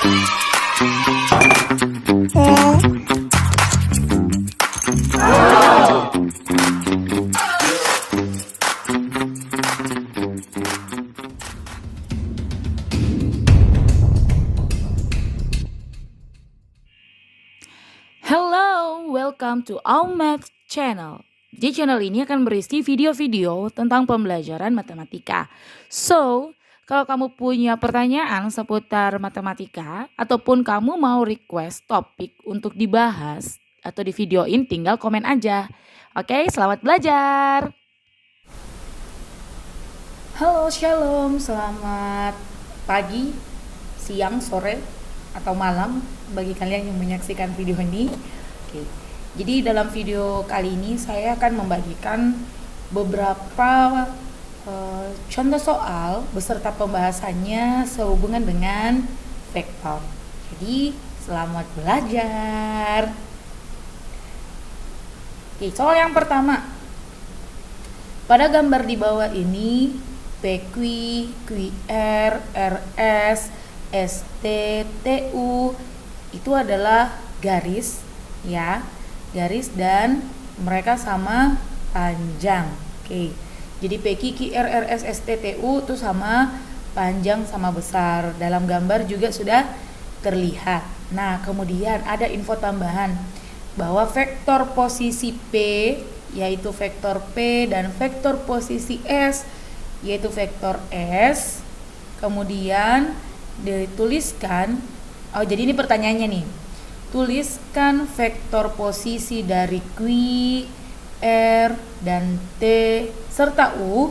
Hello, welcome to our math channel. Di channel ini akan berisi video-video tentang pembelajaran matematika. So, kalau kamu punya pertanyaan seputar matematika ataupun kamu mau request topik untuk dibahas atau di videoin, tinggal komen aja. Oke, selamat belajar. Halo, shalom, selamat pagi, siang, sore, atau malam bagi kalian yang menyaksikan video ini. Oke. Jadi dalam video kali ini saya akan membagikan beberapa contoh soal beserta pembahasannya sehubungan dengan vektor. Jadi selamat belajar. Oke, soal yang pertama. Pada gambar di bawah ini PQ, QR, RS, ST, TU itu adalah garis ya, garis dan mereka sama panjang. Oke. Jadi PQ, QR, RS, ST, TU itu sama panjang sama besar. Dalam gambar juga sudah terlihat. Nah, kemudian ada info tambahan bahwa vektor posisi P yaitu vektor P dan vektor posisi S yaitu vektor S kemudian dituliskan, jadi ini pertanyaannya nih, tuliskan vektor posisi dari Q, R, dan T serta U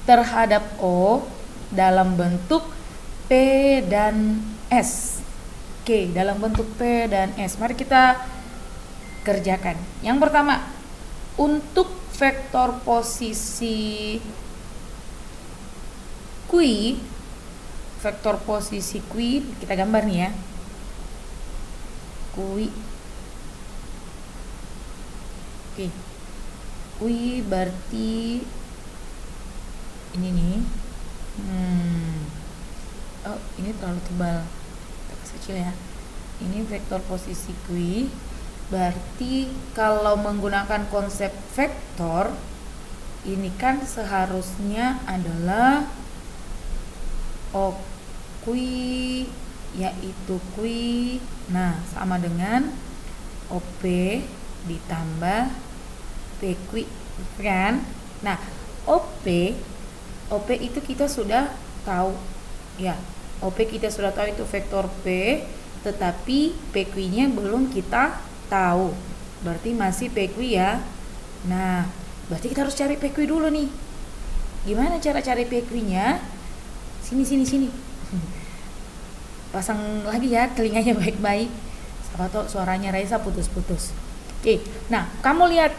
terhadap O dalam bentuk P dan S. Oke, dalam bentuk P dan S. Mari kita kerjakan. Yang pertama, untuk vektor posisi Q, vektor posisi Q kita gambar nih ya. Q. Oke. Q berarti ini nih. Oh, ini terlalu tebal. Kita kecil ya. Ini vektor posisi Q. Berarti kalau menggunakan konsep vektor ini kan seharusnya adalah OQ yaitu Q, nah sama dengan OP ditambah PQ kan. Nah OP itu kita sudah tahu ya, OP kita sudah tahu itu vektor P, tetapi PQ nya belum kita tahu, berarti masih PQ ya. Nah berarti kita harus cari PQ dulu nih. Gimana cara cari PQ nya? Sini. Pasang lagi ya telinganya baik-baik. Siapa tahu suaranya Raisa putus-putus. Oke, nah kamu lihat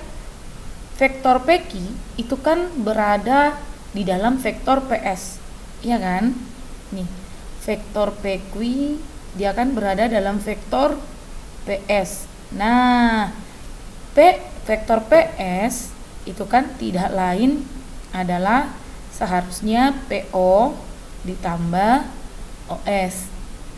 vektor PQ itu kan berada di dalam vektor PS, iya kan? Nih, vektor PQ dia kan berada dalam vektor PS. Nah, vektor PS itu kan tidak lain adalah seharusnya PO ditambah OS.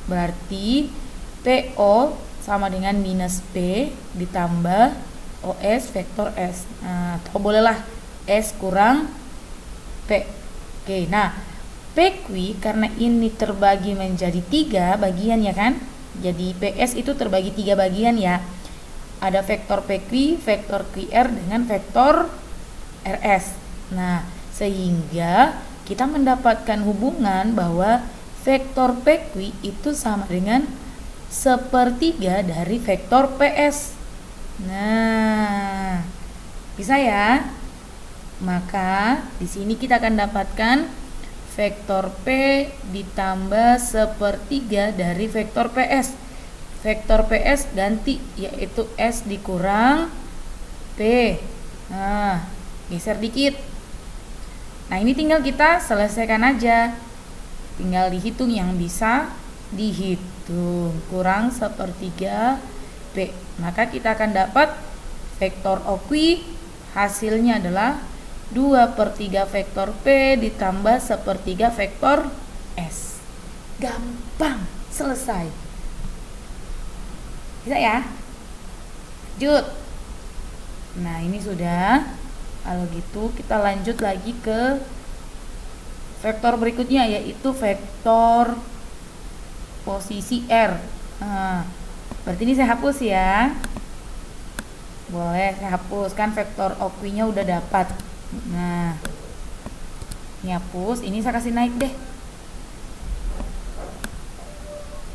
Berarti PO sama dengan minus P ditambah OS vektor S. Nah, atau bolehlah S kurang P. Oke, nah PQ karena ini terbagi menjadi 3 bagian ya kan. Jadi PS itu terbagi 3 bagian ya. Ada vektor PQ, vektor QR dengan vektor RS. Nah, sehingga kita mendapatkan hubungan bahwa vektor PQ itu sama dengan 1/3 dari vektor PS. Nah, bisa ya? Maka di sini kita akan dapatkan vektor P ditambah 1/3 dari vektor PS. Vektor PS ganti yaitu S dikurang P. Nah, geser dikit. Nah, ini tinggal kita selesaikan aja. Tinggal dihitung yang bisa dihitung. Kurang 1/3 P. Maka kita akan dapat vektor OQ hasilnya adalah 2/3 vektor P ditambah 1/3 vektor S. Gampang, selesai. Bisa ya? Lanjut. Nah, ini sudah. Kalau gitu kita lanjut lagi ke vektor berikutnya, yaitu vektor posisi R. Nah, berarti ini saya hapus ya. Boleh saya hapus, kan vektor OQ-nya udah dapat. Nah, ini hapus, ini saya kasih naik deh.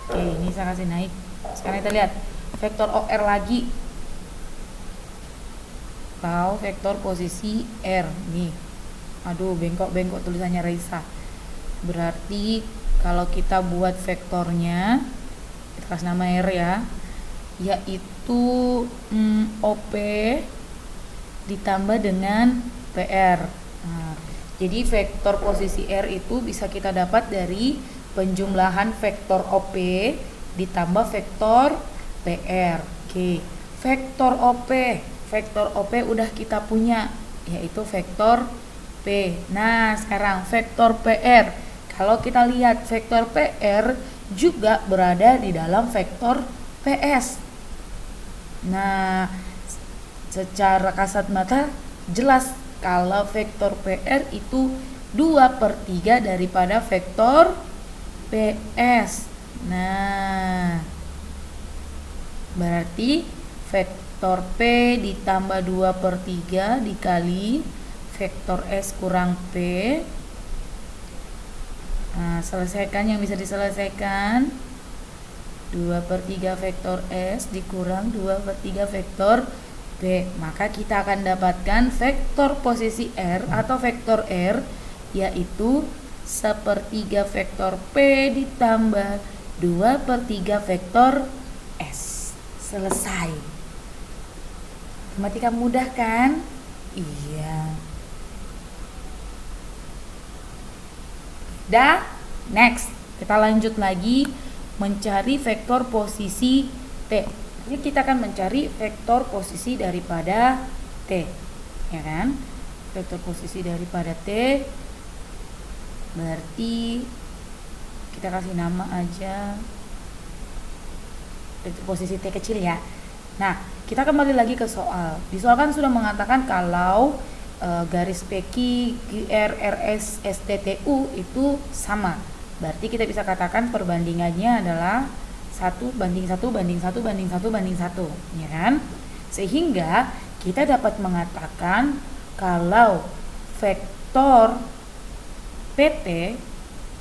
Oke, ini saya kasih naik. Sekarang kita lihat vektor OR lagi, atau vektor posisi R nih. Aduh, bengkok-bengkok tulisannya Raisa. Berarti kalau kita buat vektornya, kita kasih nama R ya, yaitu OP ditambah dengan PR. Nah, jadi vektor posisi R itu bisa kita dapat dari penjumlahan vektor OP ditambah vektor PR. Oke, vektor OP udah kita punya, yaitu vektor P. Nah, sekarang vektor PR. Kalau kita lihat vektor PR juga berada di dalam vektor PS. Nah, secara kasat mata jelas kalau vektor PR itu 2/3 daripada vektor PS. Nah, berarti vektor P ditambah 2/3 dikali vektor S kurang P. Nah, selesaikan yang bisa diselesaikan. 2/3 vektor S dikurang 2/3 vektor P. Maka kita akan dapatkan vektor posisi R atau vektor R, yaitu 1/3 vektor P ditambah 2/3 vektor S. Selesai. Matematika mudah kan? Iya. Dah, next. Kita lanjut lagi mencari vektor posisi T. Jadi kita akan mencari vektor posisi daripada T. Ya kan? Vektor posisi daripada T berarti kita kasih nama aja vektor posisi T kecil ya. Nah, kita kembali lagi ke soal. Di soal kan sudah mengatakan kalau garis PQ, QR, RS, STTU itu sama. Berarti kita bisa katakan perbandingannya adalah 1:1:1:1:1, ya kan? Sehingga kita dapat mengatakan kalau vektor PT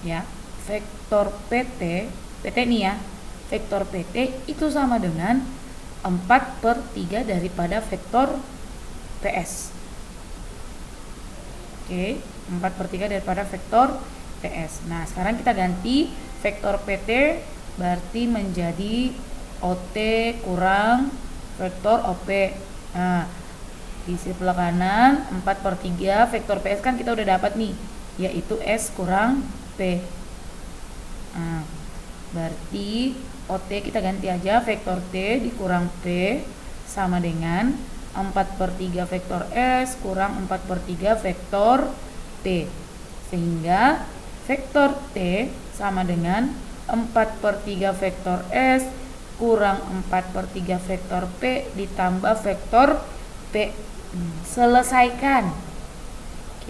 ya, vektor PT nih ya, vektor PT itu sama dengan 4/3 daripada vektor PS. Oke, 4/3 daripada vektor PS. Nah, sekarang kita ganti vektor PT berarti menjadi OT kurang vektor OP. Nah, di sebelah kanan 4/3 vektor PS kan kita udah dapat nih, yaitu S kurang P. Nah, berarti OT kita ganti aja vektor T dikurang P sama dengan 4/3 vektor S kurang 4/3 vektor P. Sehingga vektor T sama dengan 4/3 vektor S kurang 4/3 vektor P ditambah vektor P. Selesaikan.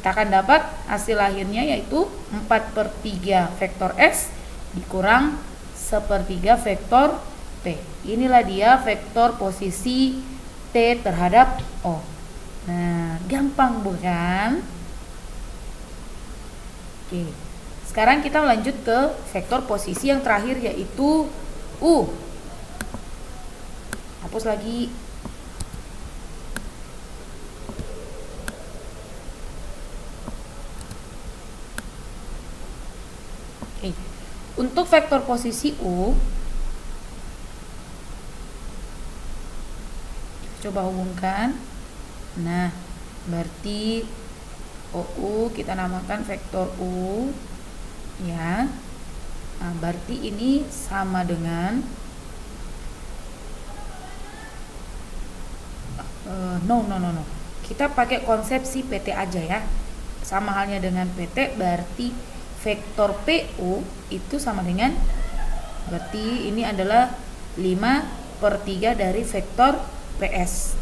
Kita akan dapat hasil akhirnya yaitu 4/3 vektor S dikurang 1/3 vektor P. Inilah dia vektor posisi T terhadap O. Nah, gampang bukan? Oke. Sekarang kita lanjut ke vektor posisi yang terakhir yaitu U. Hapus lagi. Oke. Untuk vektor posisi U, coba hubungkan. Nah, berarti OU kita namakan vektor U ya. Nah, berarti ini sama dengan no. Kita pakai konsepsi PT aja ya. Sama halnya dengan PT, berarti vektor PU itu sama dengan, berarti ini adalah 5 per 3 dari vektor PS.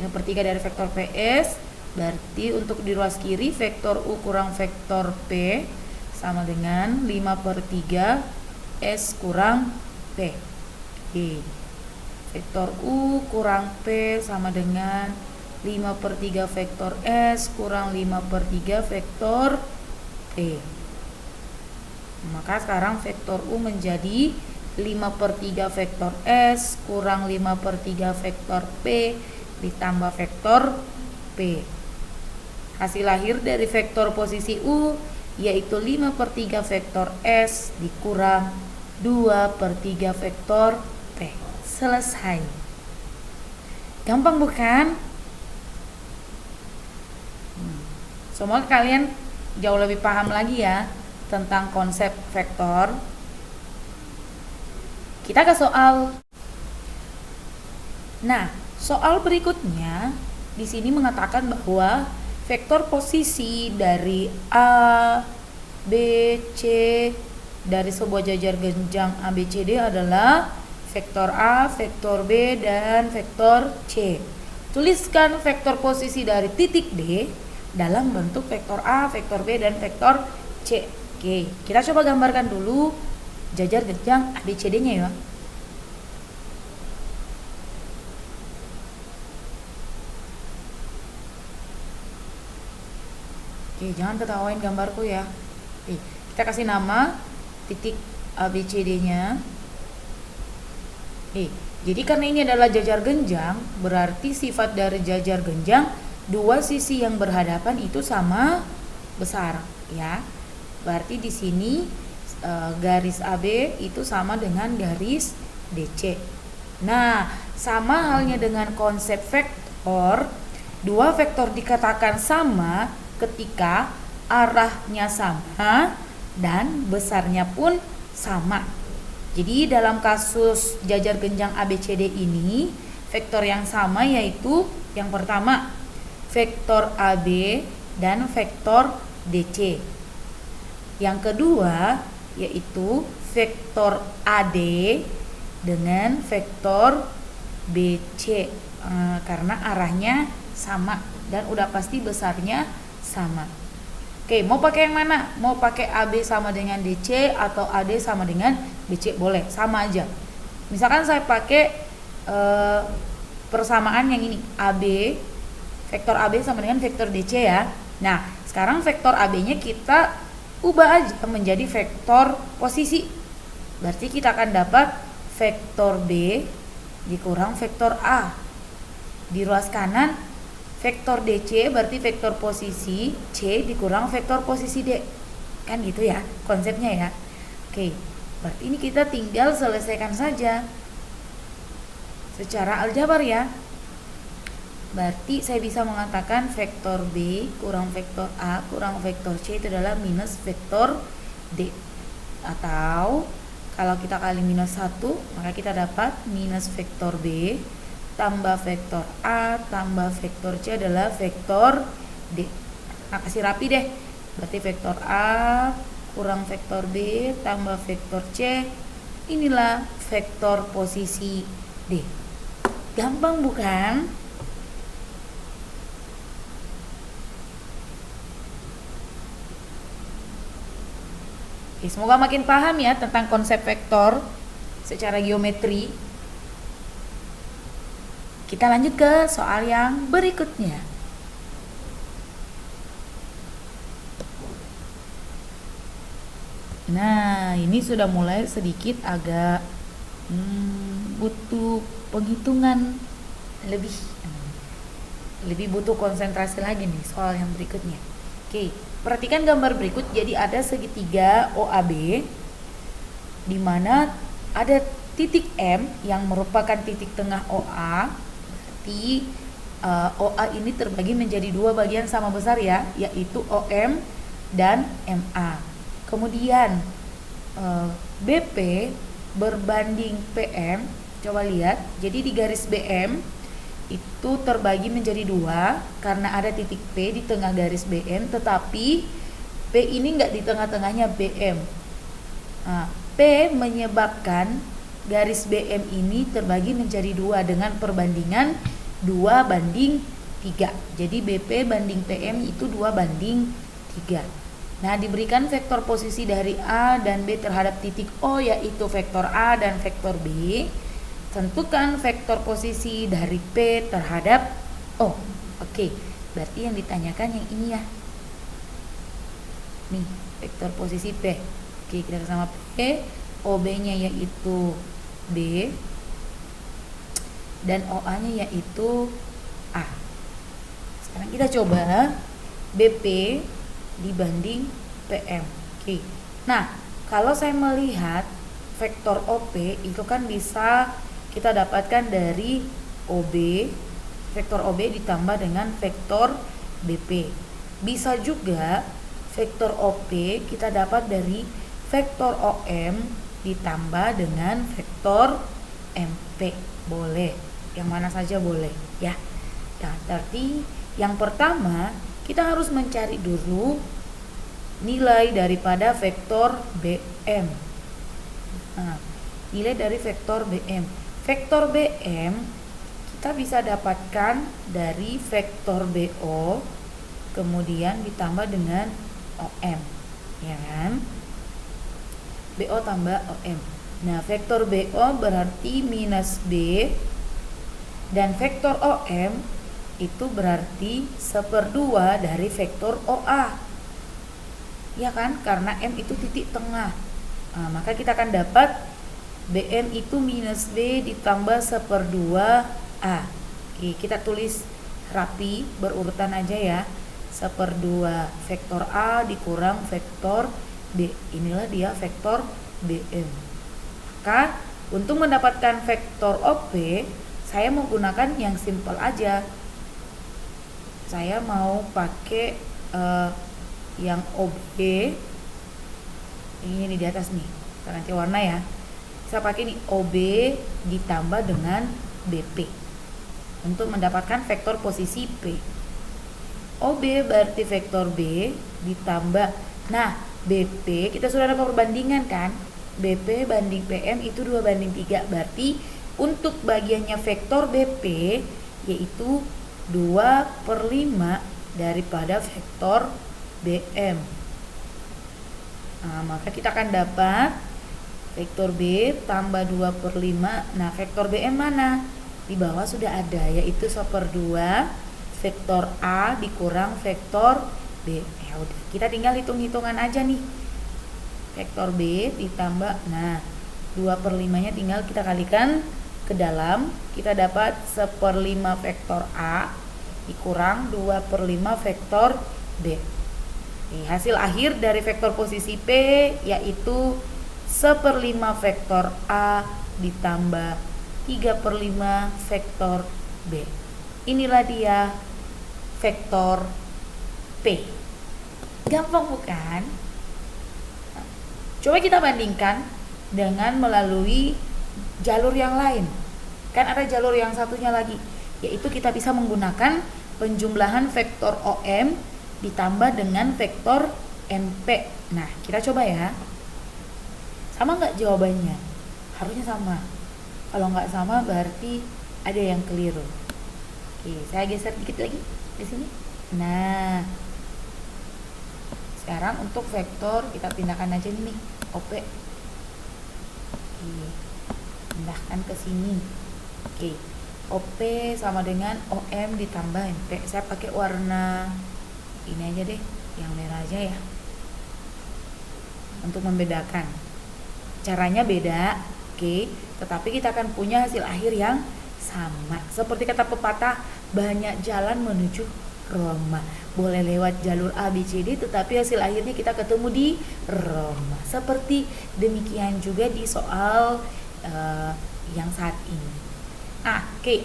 5 per 3 dari vektor PS, berarti untuk di ruas kiri vektor U kurang vektor P sama dengan 5 per 3 S kurang P. Oke. Vektor U kurang P sama dengan 5 per 3 vektor S kurang 5 per 3 vektor P. Maka sekarang vektor U menjadi 5 per 3 vektor S kurang 5 per 3 vektor P ditambah vektor P. Hasil lahir dari vektor posisi U yaitu 5 per 3 vektor S dikurang 2 per 3 vektor P. Selesai. Gampang bukan? Semoga kalian jauh lebih paham lagi ya tentang konsep vektor. Kita ke soal. Nah, soal berikutnya di sini mengatakan bahwa vektor posisi dari A, B, C dari sebuah jajar genjang ABCD adalah vektor A, vektor B, dan vektor C. Tuliskan vektor posisi dari titik D dalam bentuk vektor A, vektor B, dan vektor C. Oke, kita coba gambarkan dulu jajar genjang ABCD-nya ya. Oke, jangan ketawain gambarku ya. Oke, kita kasih nama titik ABCD-nya. Jadi karena ini adalah jajar genjang, berarti sifat dari jajar genjang dua sisi yang berhadapan itu sama besar, ya. Berarti di sini garis AB itu sama dengan garis DC. Nah, sama halnya dengan konsep vektor, dua vektor dikatakan sama ketika arahnya sama dan besarnya pun sama. Jadi dalam kasus jajar genjang ABCD ini, vektor yang sama yaitu yang pertama vektor AB dan vektor DC. Yang kedua yaitu vektor AD dengan vektor BC karena arahnya sama dan udah pasti besarnya sama. Oke, mau pakai yang mana? Mau pakai AB sama dengan DC atau AD sama dengan BC? Boleh, sama aja. Misalkan saya pakai persamaan yang ini, AB, vektor AB sama dengan vektor DC ya. Nah, sekarang vektor AB-nya kita ubah aja menjadi vektor posisi. Berarti kita akan dapat vektor B dikurang vektor A. Di ruas kanan vektor DC berarti vektor posisi C dikurang vektor posisi D. Kan gitu ya konsepnya ya. Oke, berarti ini kita tinggal selesaikan saja secara aljabar ya. Berarti saya bisa mengatakan vektor B kurang vektor A kurang vektor C itu adalah minus vektor D. Atau kalau kita kali minus 1, maka kita dapat minus vektor B tambah vektor A tambah vektor C adalah vektor D. Nah, kasih rapi deh. Berarti vektor A kurang vektor B tambah vektor C, inilah vektor posisi D. Gampang bukan? Oke, semoga makin paham ya tentang konsep vektor secara geometri. Kita lanjut ke soal yang berikutnya. Nah, ini sudah mulai sedikit agak butuh penghitungan lebih butuh konsentrasi lagi nih soal yang berikutnya. Oke, perhatikan gambar berikut. Jadi ada segitiga OAB di mana ada titik M yang merupakan titik tengah OA. Berarti OA ini terbagi menjadi dua bagian sama besar ya, yaitu OM dan MA. Kemudian BP berbanding PM, coba lihat. Jadi di garis BM itu terbagi menjadi dua karena ada titik P di tengah garis BM, tetapi P ini nggak di tengah-tengahnya BM. Nah, P menyebabkan garis BM ini terbagi menjadi 2 dengan perbandingan 2:3. Jadi BP banding PM itu 2:3. Nah, diberikan vektor posisi dari A dan B terhadap titik O, yaitu vektor A dan vektor B. Tentukan vektor posisi dari P terhadap O. Oke, berarti yang ditanyakan yang ini ya. Nih, vektor posisi P. Oke, kita sama P. OB-nya yaitu B. Dan OA-nya yaitu A. Sekarang kita coba BP dibanding PM. Oke. Nah, kalau saya melihat vektor OP itu kan bisa kita dapatkan dari OB, vektor OB ditambah dengan vektor BP. Bisa juga vektor OP kita dapat dari vektor OM ditambah dengan vektor MP. Boleh, yang mana saja boleh ya. Nah, berarti yang pertama kita harus mencari dulu nilai daripada vektor BM. Nah, nilai dari vektor BM. Vektor BM kita bisa dapatkan dari vektor BO kemudian ditambah dengan OM, ya kan? BO tambah OM. Nah, vektor BO berarti minus B dan vektor OM itu berarti 1/2 dari vektor OA. Ya kan? Karena M itu titik tengah. Nah, maka kita akan dapat BM itu minus B ditambah 1/2 A. Oke, kita tulis rapi berurutan aja ya. 1/2 vektor A dikurang vektor B. Inilah dia vektor BM. Maka untuk mendapatkan vektor OP, saya menggunakan yang simple aja. Saya mau pakai yang OB. Ini di atas nih. Kita ganti warna ya. Saya pakai nih OB ditambah dengan BP untuk mendapatkan vektor posisi P. OB berarti vektor B ditambah, nah BP kita sudah dapat perbandingan kan, BP banding PM itu 2:3, berarti untuk bagiannya vektor BP yaitu 2/5 daripada vektor BM. Nah, maka kita akan dapat vektor B tambah 2/5. Nah, vektor BM mana? Di bawah sudah ada, yaitu 1/2 vektor A dikurang vektor B. Ya udah, kita tinggal hitung-hitungan aja nih. Vektor B ditambah, nah 2/5-nya tinggal kita kalikan ke dalam, kita dapat 1/5 vektor A dikurang 2/5 vektor B. Hasil akhir dari vektor posisi P yaitu 1/5 vektor A ditambah 3/5 vektor B. Inilah dia vektor P. Gampang bukan? Coba kita bandingkan dengan melalui jalur yang lain. Kan ada jalur yang satunya lagi, yaitu kita bisa menggunakan penjumlahan vektor OM ditambah dengan vektor NP. Nah, kita coba ya. Sama nggak jawabannya? Harusnya sama. Kalau nggak sama berarti ada yang keliru. Oke, saya geser dikit lagi di sini. Nah, sekarang untuk vektor kita pindahkan aja nih OP. Oke, pindahkan ke sini. Oke, OP sama dengan OM ditambah NP. Saya pakai warna ini aja deh, yang merah aja ya, untuk membedakan. Caranya beda, oke, tetapi kita akan punya hasil akhir yang sama. Seperti kata pepatah, banyak jalan menuju Roma. Boleh lewat jalur A, B, C, D, tetapi hasil akhirnya kita ketemu di Roma. Seperti demikian juga di soal yang saat ini. Oke,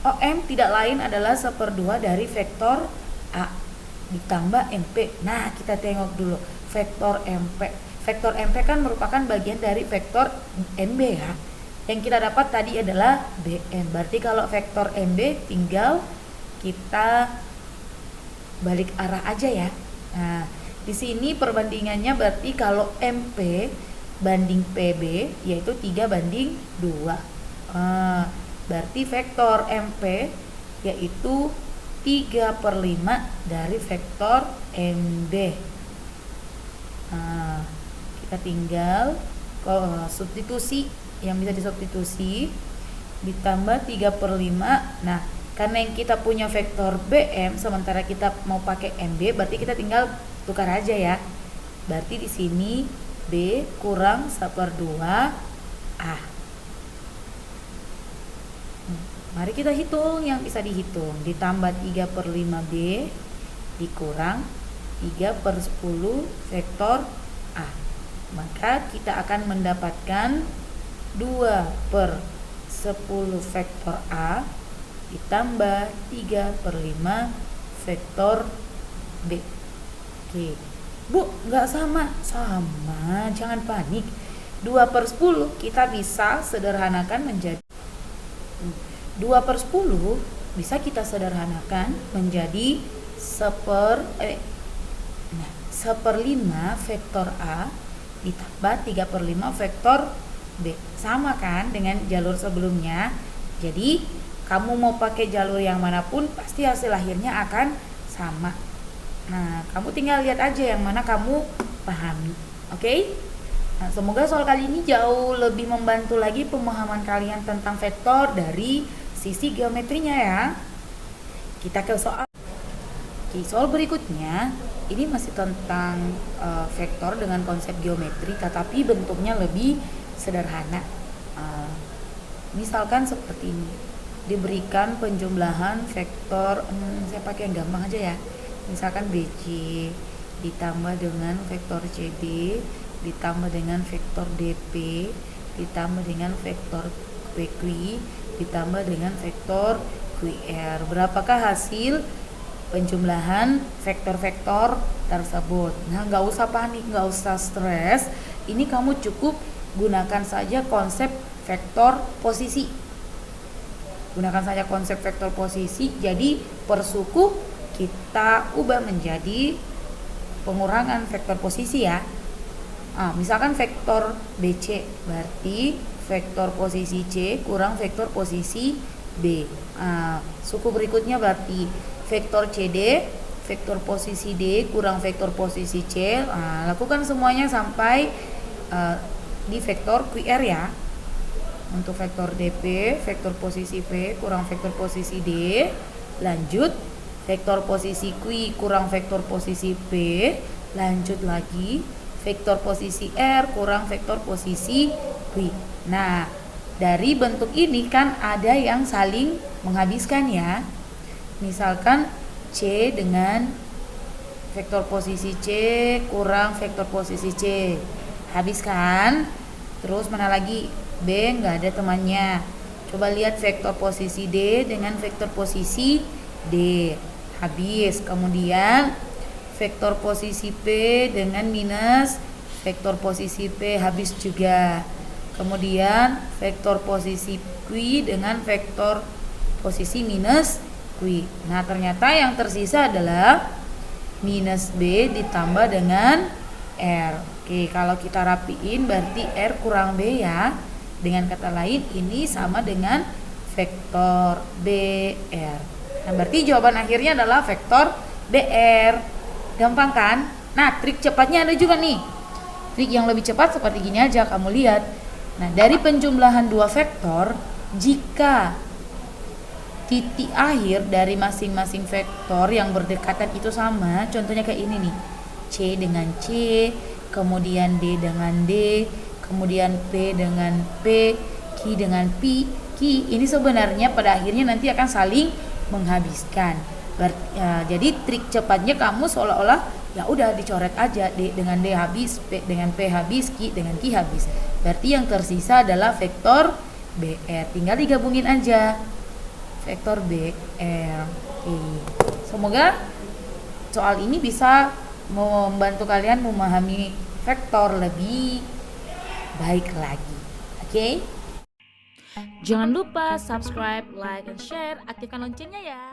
OM tidak lain adalah 1/2 dari vektor A ditambah MP. Nah, kita tengok dulu vektor MP. Vektor MP kan merupakan bagian dari vektor MB ya. Yang kita dapat tadi adalah BM. Berarti kalau vektor MB tinggal kita balik arah aja ya. Nah, di sini perbandingannya berarti kalau MP banding PB, yaitu 3 banding 2. Berarti vektor MP yaitu 3/5 dari vektor MB. Kita tinggal substitusi, yang bisa disubstitusi ditambah 3/5. Nah, karena yang kita punya vektor BM sementara kita mau pakai MB, berarti kita tinggal tukar aja ya. Berarti di sini B kurang 1/2 A. Mari kita hitung yang bisa dihitung. Ditambah 3/5 B dikurang 3/10 vektor A. Maka kita akan mendapatkan 2/10 vektor A ditambah 3/5 vektor B. Oke. Bu, nggak sama? Sama, jangan panik. 2/10 kita bisa sederhanakan menjadi 2/10 bisa kita sederhanakan menjadi 1/5 vektor A ditambah 3/5 vektor B. Sama kan dengan jalur sebelumnya. Jadi kamu mau pakai jalur yang manapun pasti hasil akhirnya akan sama. Nah, kamu tinggal lihat aja yang mana kamu pahami. Oke? Nah, semoga soal kali ini jauh lebih membantu lagi pemahaman kalian tentang vektor dari sisi geometrinya ya. Kita ke soal. Oke, soal berikutnya ini masih tentang vektor dengan konsep geometri, tetapi bentuknya lebih sederhana. Misalkan seperti ini, diberikan penjumlahan vektor, saya pakai yang gampang aja ya. Misalkan BC ditambah dengan vektor CD ditambah dengan vektor DP ditambah dengan vektor PQ ditambah dengan vektor QR. Berapakah hasil penjumlahan vektor-vektor tersebut? Nah, nggak usah panik, nggak usah stres. Ini kamu cukup gunakan saja konsep vektor posisi. Gunakan saja konsep vektor posisi. Jadi per suku kita ubah menjadi pengurangan vektor posisi ya. Misalkan vektor BC berarti vektor posisi C kurang vektor posisi B. Suku berikutnya berarti vektor CD, vektor posisi D kurang vektor posisi C. Lakukan semuanya sampai di vektor QR ya. Untuk vektor DP, vektor posisi P kurang vektor posisi D. Lanjut vektor posisi Q kurang vektor posisi P. Lanjut lagi vektor posisi R kurang vektor posisi Q. Nah, dari bentuk ini kan ada yang saling menghabiskan ya. Misalkan C dengan vektor posisi C kurang vektor posisi C, habiskan. Terus mana lagi? B nggak ada temannya. Coba lihat vektor posisi D dengan vektor posisi D, habis. Kemudian vektor posisi P dengan minus vektor posisi P, habis juga. Kemudian vektor posisi Q dengan vektor posisi minus Q. Nah, ternyata yang tersisa adalah minus B ditambah dengan R. Oke, kalau kita rapiin berarti R kurang B ya. Dengan kata lain ini sama dengan vektor BR. Nah, berarti jawaban akhirnya adalah vektor BR. Gampang kan? Nah, trik cepatnya ada juga nih. Trik yang lebih cepat seperti gini aja, kamu lihat. Nah, dari penjumlahan dua vektor, jika titik akhir dari masing-masing vektor yang berdekatan itu sama, contohnya kayak ini nih. C dengan C, kemudian D dengan D, kemudian P dengan P, Q dengan P. Ini sebenarnya pada akhirnya nanti akan saling menghabiskan. Jadi trik cepatnya kamu seolah-olah ya udah dicoret aja, D dengan D habis, P dengan P habis, Q dengan Q habis. Berarti yang tersisa adalah vektor BR. Tinggal digabungin aja. Vektor BR. Semoga soal ini bisa membantu kalian memahami vektor lebih baik lagi. Oke? Jangan lupa subscribe, like, dan share, aktifkan loncengnya ya.